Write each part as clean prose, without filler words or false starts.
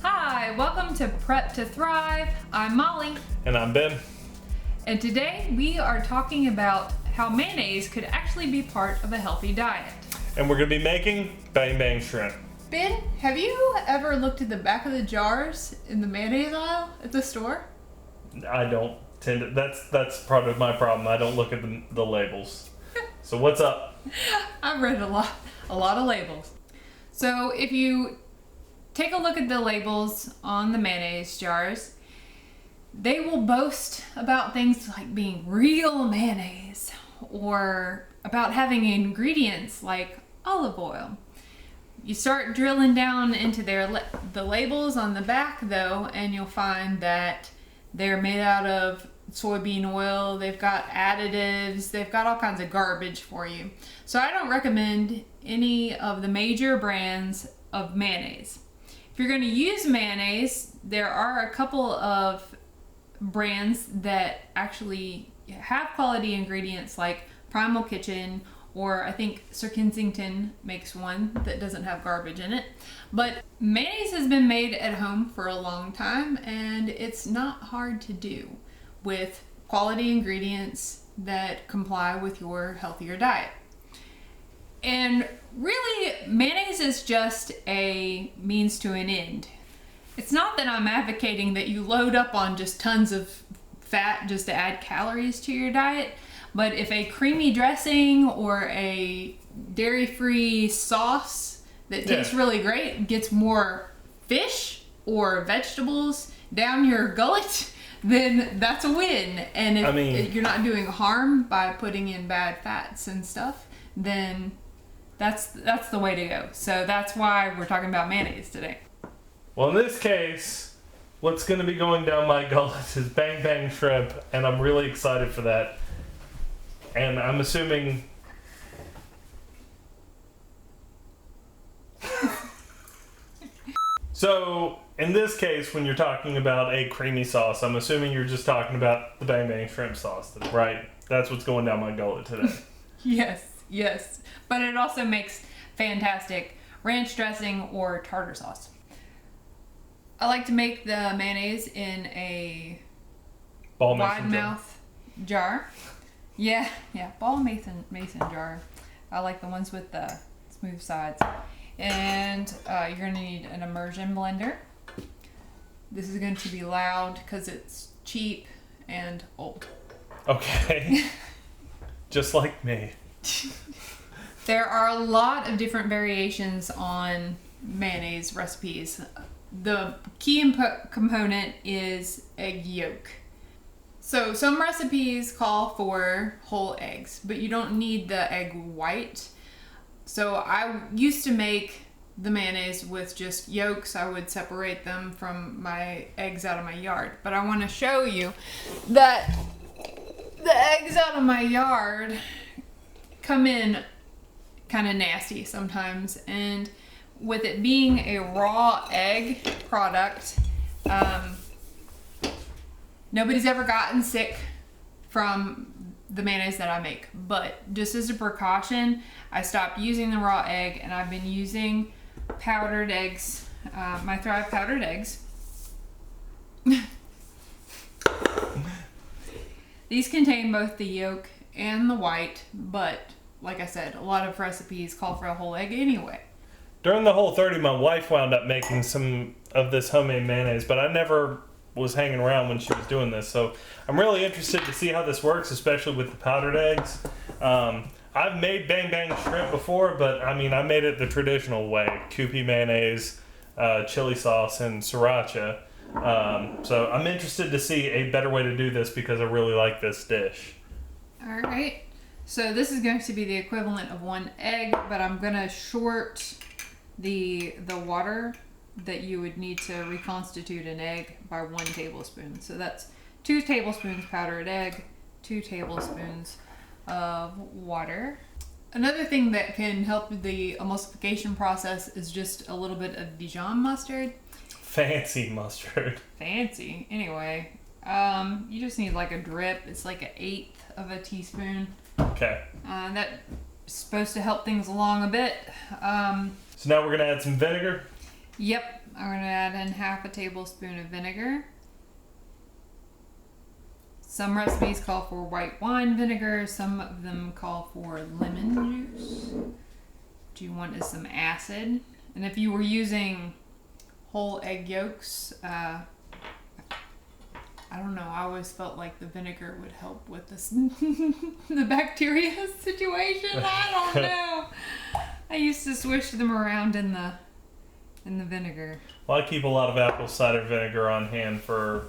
Hi, welcome to Prep to Thrive. I'm Molly. And I'm Ben. And today we are talking about how mayonnaise could actually be part of a healthy diet. And we're going to be making Bang Bang Shrimp. Ben, have you ever looked at the back of the jars in the mayonnaise aisle at the store? I don't tend to, that's part of my problem. I don't look at the labels. So what's up? I've read a lot of labels. So if you take a look at the labels on the mayonnaise jars, they will boast about things like being real mayonnaise or about having ingredients like olive oil. You start drilling down into the labels on the back though, and you'll find that they're made out of soybean oil, they've got additives, they've got all kinds of garbage for you. So I don't recommend any of the major brands of mayonnaise. If you're going to use mayonnaise, there are a couple of brands that actually have quality ingredients like Primal Kitchen, or I think Sir Kensington makes one that doesn't have garbage in it. But mayonnaise has been made at home for a long time, and it's not hard to do with quality ingredients that comply with your healthier diet. And really, mayonnaise is just a means to an end. It's not that I'm advocating that you load up on just tons of fat just to add calories to your diet, but if a creamy dressing or a dairy-free sauce that tastes really great gets more fish or vegetables down your gullet, then that's a win. And if you're not doing harm by putting in bad fats and stuff, then that's the way to go. So that's why we're talking about mayonnaise today. Well, in this case, what's going to be going down my gullet is Bang Bang Shrimp, and I'm really excited for that. And I'm assuming... So, in this case, when you're talking about a creamy sauce, I'm assuming you're just talking about the Bang Bang Shrimp sauce, right? That's what's going down my gullet today. Yes. But it also makes fantastic ranch dressing or tartar sauce. I like to make the mayonnaise in a wide mouth jar. Yeah, ball mason jar. I like the ones with the smooth sides. And you're going to need an immersion blender. This is going to be loud because it's cheap and old. Okay. Just like me. There are a lot of different variations on mayonnaise recipes. The key component is egg yolk. So some recipes call for whole eggs, but you don't need the egg white. So I used to make the mayonnaise with just yolks. I would separate them from my eggs out of my yard. But I want to show you that the eggs out of my yard come in kind of nasty sometimes. And with it being a raw egg product, nobody's ever gotten sick from the mayonnaise that I make. But just as a precaution, I stopped using the raw egg and I've been using powdered eggs, my Thrive powdered eggs. These contain both the yolk and the white, but like I said, a lot of recipes call for a whole egg anyway. During the Whole30, my wife wound up making some of this homemade mayonnaise, but I never was hanging around when she was doing this, so I'm really interested to see how this works, especially with the powdered eggs. I've made Bang Bang Shrimp before, but I made it the traditional way: Kewpie mayonnaise, chili sauce, and sriracha. So I'm interested to see a better way to do this because I really like this dish. All right, so this is going to be the equivalent of one egg, but I'm going to short the water that you would need to reconstitute an egg by 1 tablespoon. So that's 2 tablespoons powdered egg, 2 tablespoons of water. Another thing that can help the emulsification process is just a little bit of Dijon mustard. Fancy mustard. Fancy. Anyway, you just need like a drip. It's like 1/8 of a teaspoon. Okay. That supposed to help things along a bit. So now we're going to add some vinegar. Yep, I'm going to add in half a tablespoon of vinegar. Some recipes call for white wine vinegar. Some of them call for lemon juice. What you want is some acid. And if you were using whole egg yolks, I don't know, I always felt like the vinegar would help with this the bacteria situation. I don't know. I used to swish them around in the vinegar. Well, I keep a lot of apple cider vinegar on hand for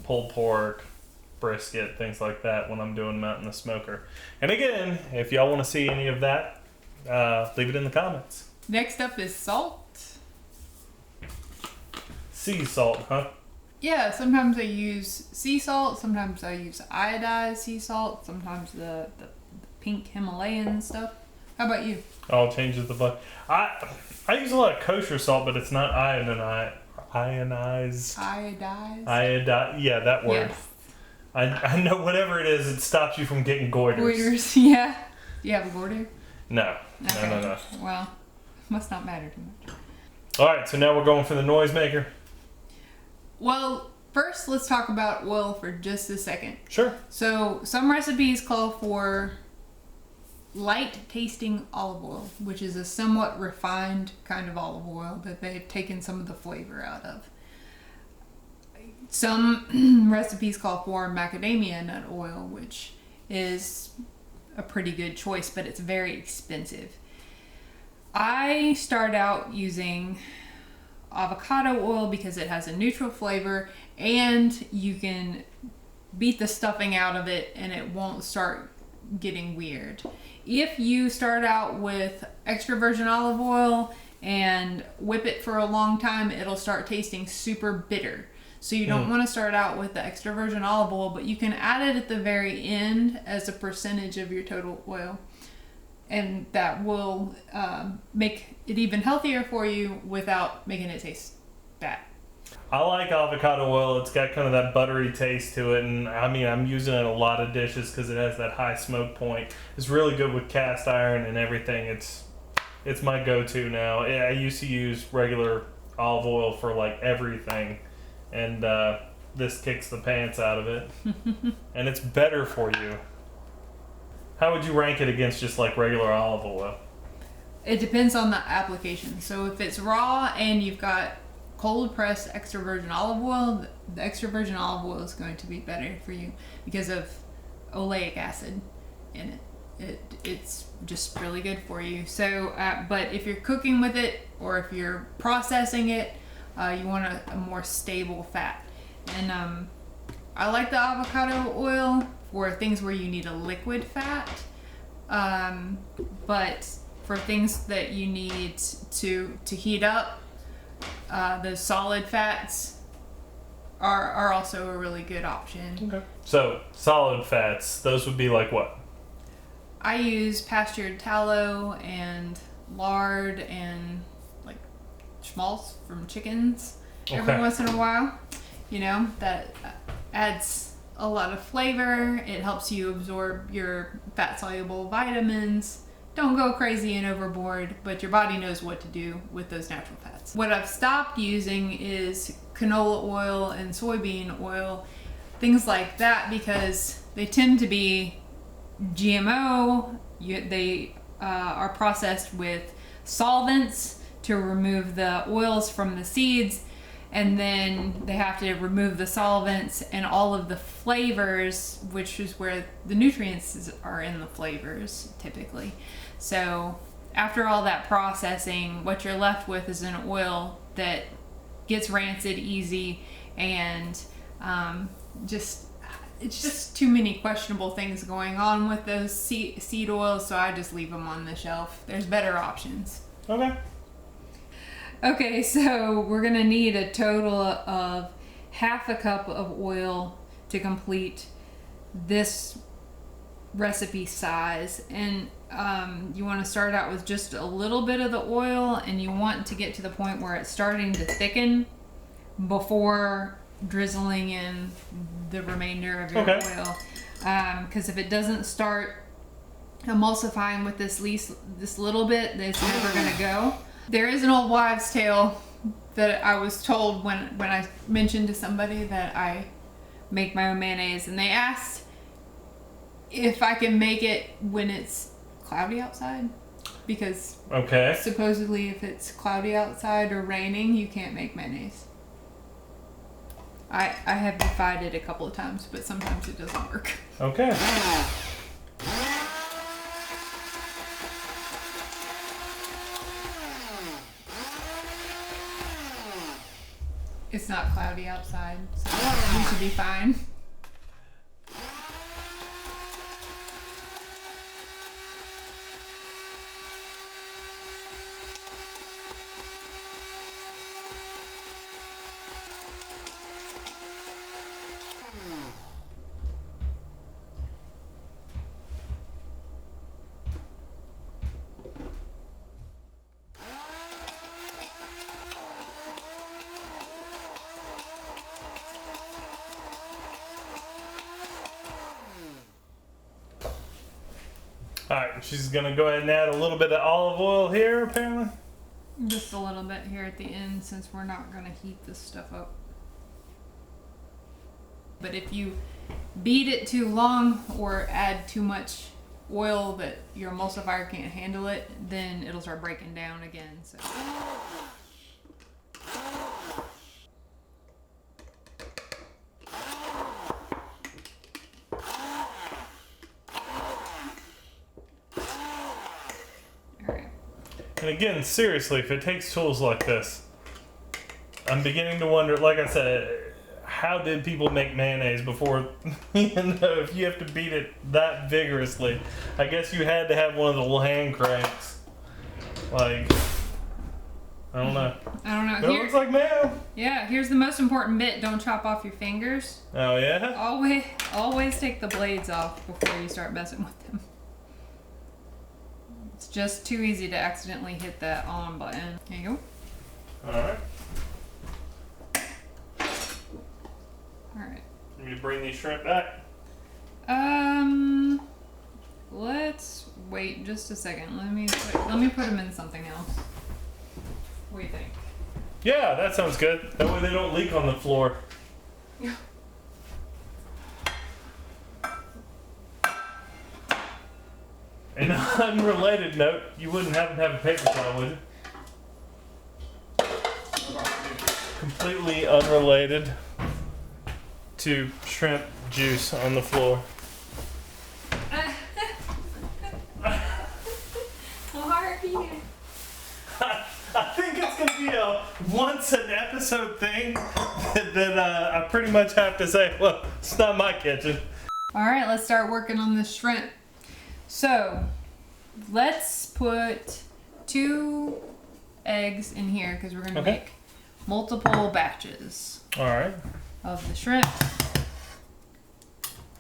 pulled pork, brisket, things like that when I'm doing them out in the smoker. And again, if y'all want to see any of that, leave it in the comments. Next up is salt. Sea salt, huh? Yeah, sometimes I use sea salt, sometimes I use iodized sea salt, sometimes the pink Himalayan stuff. How about you? All changes the flavor. I use a lot of kosher salt, but it's not ionized. Iodized? Yeah, that word. Yes. I know whatever it is, it stops you from getting goiters. Goiters, yeah. Do you have a goiter? No. Okay. No. Well, must not matter too much. Alright, so now we're going for the noisemaker. Well, first let's talk about oil for just a second. Sure. So some recipes call for light tasting olive oil, which is a somewhat refined kind of olive oil that they've taken some of the flavor out of. Some recipes call for macadamia nut oil, which is a pretty good choice, but it's very expensive. I start out using avocado oil because it has a neutral flavor and you can beat the stuffing out of it and it won't start getting weird. If you start out with extra virgin olive oil and whip it for a long time, it'll start tasting super bitter. So you don't want to start out with the extra virgin olive oil, but you can add it at the very end as a percentage of your total oil. And that will make it even healthier for you without making it taste bad. I like avocado oil. It's got kind of that buttery taste to it, and I mean, I'm using it in a lot of dishes because it has that high smoke point. It's really good with cast iron and everything. It's my go-to now. I used to use regular olive oil for like everything, and this kicks the pants out of it. And it's better for you. How would you rank it against just like regular olive oil? It depends on the application. So if it's raw and you've got cold pressed extra virgin olive oil, the extra virgin olive oil is going to be better for you because of oleic acid in it. It's just really good for you. So, but if you're cooking with it or if you're processing it, you want a more stable fat. And I like the avocado oil for things where you need a liquid fat, but for things that you need to heat up, those solid fats are also a really good option. Okay. So solid fats, those would be like what? I use pastured tallow and lard and like schmaltz from chickens every once in a while. You know, that adds a lot of flavor. It helps you absorb your fat soluble vitamins. Don't go crazy and overboard, but your body knows what to do with those natural fats. What I've stopped using is canola oil and soybean oil, things like that, because they tend to be GMO. They are processed with solvents to remove the oils from the seeds, and then they have to remove the solvents and all of the flavors, which is where the nutrients are in the flavors typically. So after all that processing, what you're left with is an oil that gets rancid easy, and it's just too many questionable things going on with those seed oils, so I just leave them on the shelf. There's better options. Okay, so we're gonna need a total of half a cup of oil to complete this recipe size. And you want to start out with just a little bit of the oil, and you want to get to the point where it's starting to thicken before drizzling in the remainder of your oil. Because if it doesn't start emulsifying with this little bit that's never gonna go. There is an old wives' tale that I was told when I mentioned to somebody that I make my own mayonnaise, and they asked if I can make it when it's cloudy outside, because supposedly if it's cloudy outside or raining, you can't make mayonnaise. I have defied it a couple of times, but sometimes it doesn't work. Okay. It's not cloudy outside, so we should be fine. Alright, she's gonna go ahead and add a little bit of olive oil here, apparently. Just a little bit here at the end, since we're not gonna heat this stuff up. But if you beat it too long or add too much oil that your emulsifier can't handle it, then it'll start breaking down again. So. And again, seriously, if it takes tools like this, I'm beginning to wonder, like I said, how did people make mayonnaise before? If you have to beat it that vigorously, I guess you had to have one of the little hand cranks. Like, I don't know. It looks like mayo. Yeah, here's the most important bit. Don't chop off your fingers. Oh, yeah? Always take the blades off before you start messing with them. It's just too easy to accidentally hit that on button. There you go. Alright. Alright. Let me bring these shrimp back. Let's wait just a second. Let me put them in something else. What do you think? Yeah, that sounds good. That way they don't leak on the floor. Yeah. An unrelated note, you wouldn't happen to have a paper towel, would you? Completely unrelated to shrimp juice on the floor. I think it's going to be a once an episode thing that I pretty much have to say, well, it's not my kitchen. Alright, let's start working on this shrimp. So, let's put 2 eggs in here because we're going to make multiple batches of the shrimp.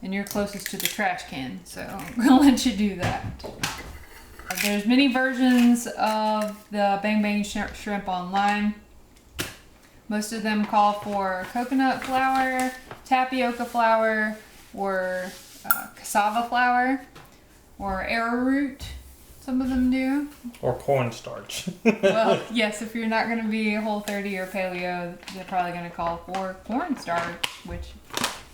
And you're closest to the trash can, so I'm going to let you do that. There's many versions of the Bang Bang shrimp online. Most of them call for coconut flour, tapioca flour, or cassava flour. Or arrowroot, some of them do. Or cornstarch. Well, yes, if you're not going to be Whole30 or paleo, they're probably going to call for cornstarch, which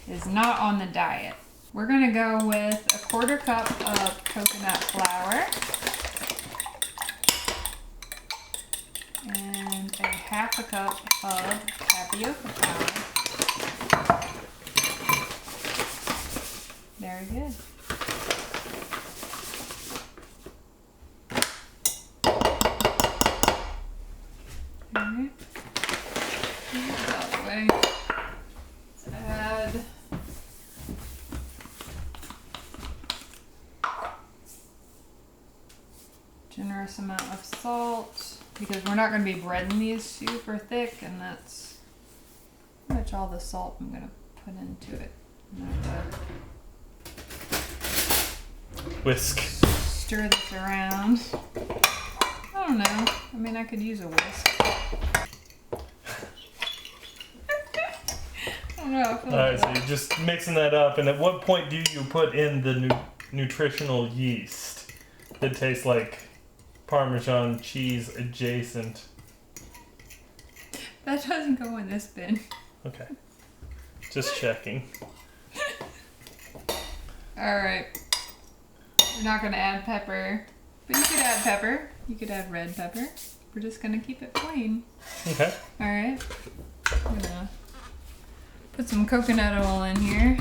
is not on the diet. We're going to go with a 1/4 cup of coconut flour and a 1/2 cup of tapioca flour. Very good. Alright. Get out of the way. Let's add generous amount of salt because we're not going to be breading these super thick, and that's pretty much all the salt I'm going to put into it. Whisk. Stir this around. I don't know. I mean, I could use a whisk. I don't know. Alright, so you're just mixing that up, and at what point do you put in the nutritional yeast? It tastes like Parmesan cheese adjacent. That doesn't go in this bin. Okay. Just checking. Alright. We're not going to add pepper. But you could add pepper. You could add red pepper. We're just going to keep it plain. Okay. Alright. I'm going to put some coconut oil in here.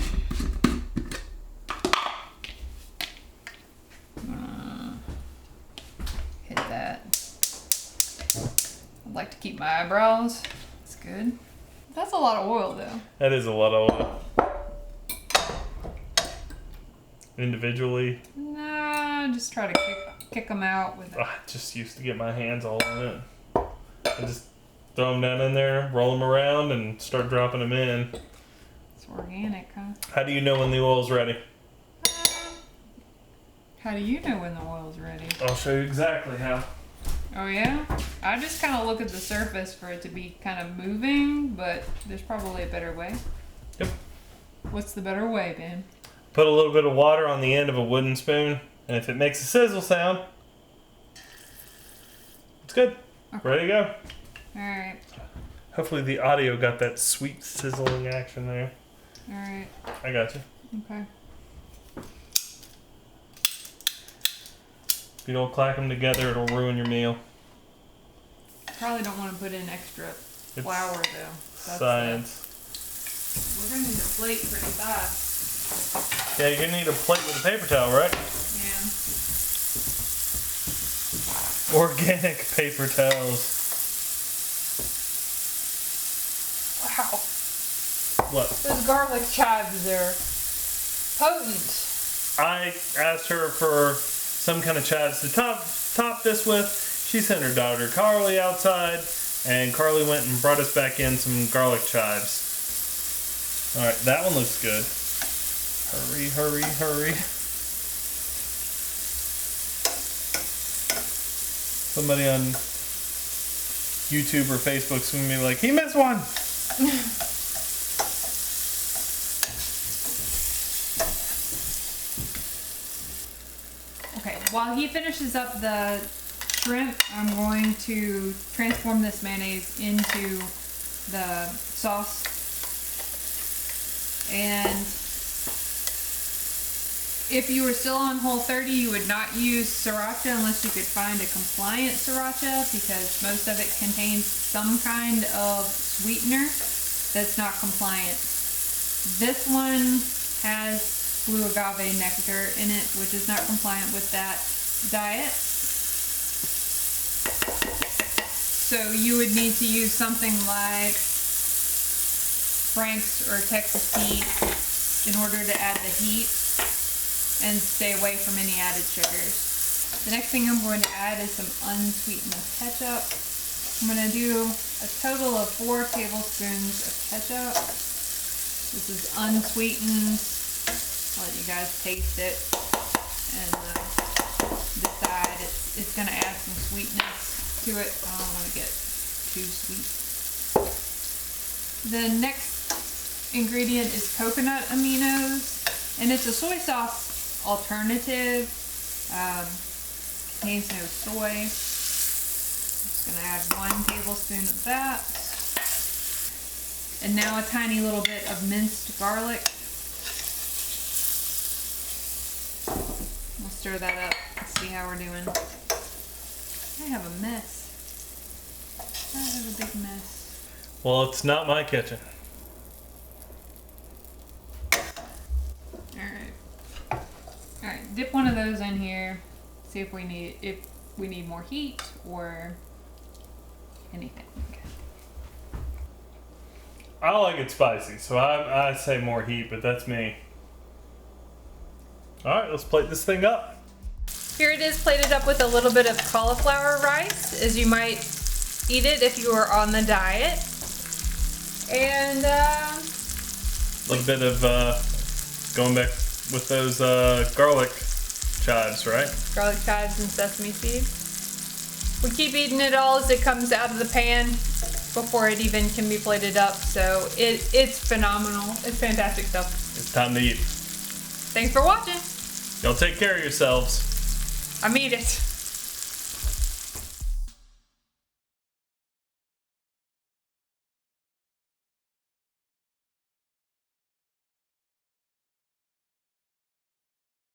Hit that. I'd like to keep my eyebrows. That's good. That's a lot of oil though. That is a lot of oil. Individually? Nah, just try to kick them out with it. I just used to get my hands all in it. I just throw them down in there, roll them around, and start dropping them in. It's organic, huh? How do you know when the oil's ready? How do you know when the oil's ready? I'll show you exactly how. Oh yeah? I just kind of look at the surface for it to be kind of moving, but there's probably a better way. Yep. What's the better way, Ben? Put a little bit of water on the end of a wooden spoon, and if it makes a sizzle sound, it's good. Okay. Ready to go. Alright. Hopefully the audio got that sweet sizzling action there. Alright. I got you. Okay. If you don't clack them together, it'll ruin your meal. Probably don't want to put in extra flour though. That's Science. We're going to need a plate pretty fast. Yeah, you're gonna need a plate with a paper towel, right? Yeah. Organic paper towels. Wow. What? Those garlic chives are potent. I asked her for some kind of chives to top this with. She sent her daughter Carly outside, and Carly went and brought us back in some garlic chives. Alright, that one looks good. Hurry, hurry, hurry. Somebody on YouTube or Facebook's gonna be like, he missed one! Okay, while he finishes up the shrimp, I'm going to transform this mayonnaise into the sauce. And if you were still on Whole30, you would not use sriracha unless you could find a compliant sriracha, because most of it contains some kind of sweetener that's not compliant. This one has blue agave nectar in it, which is not compliant with that diet. So you would need to use something like Frank's or Texas Heat in order to add the heat and stay away from any added sugars. The next thing I'm going to add is some unsweetened ketchup. I'm going to do a total of 4 tablespoons of ketchup. This is unsweetened. I'll let you guys taste it and decide. It's going to add some sweetness to it. I don't want to get too sweet. The next ingredient is coconut aminos, and it's a soy sauce alternative. Contains no soy. Just gonna add 1 tablespoon of that. And now a tiny little bit of minced garlic. We'll stir that up and see how we're doing. I have a mess. I have a big mess. Well, it's not my kitchen. Alright, dip one of those in here. See if we need more heat or anything. I like it spicy, so I say more heat, but that's me. Alright, let's plate this thing up. Here it is plated up with a little bit of cauliflower rice, as you might eat it if you were on the diet. And a little bit of going back with those garlic chives, right? Garlic chives and sesame seeds. We keep eating it all as it comes out of the pan before it even can be plated up. So it's phenomenal. It's fantastic stuff. It's time to eat. Thanks for watching. Y'all take care of yourselves. I made it.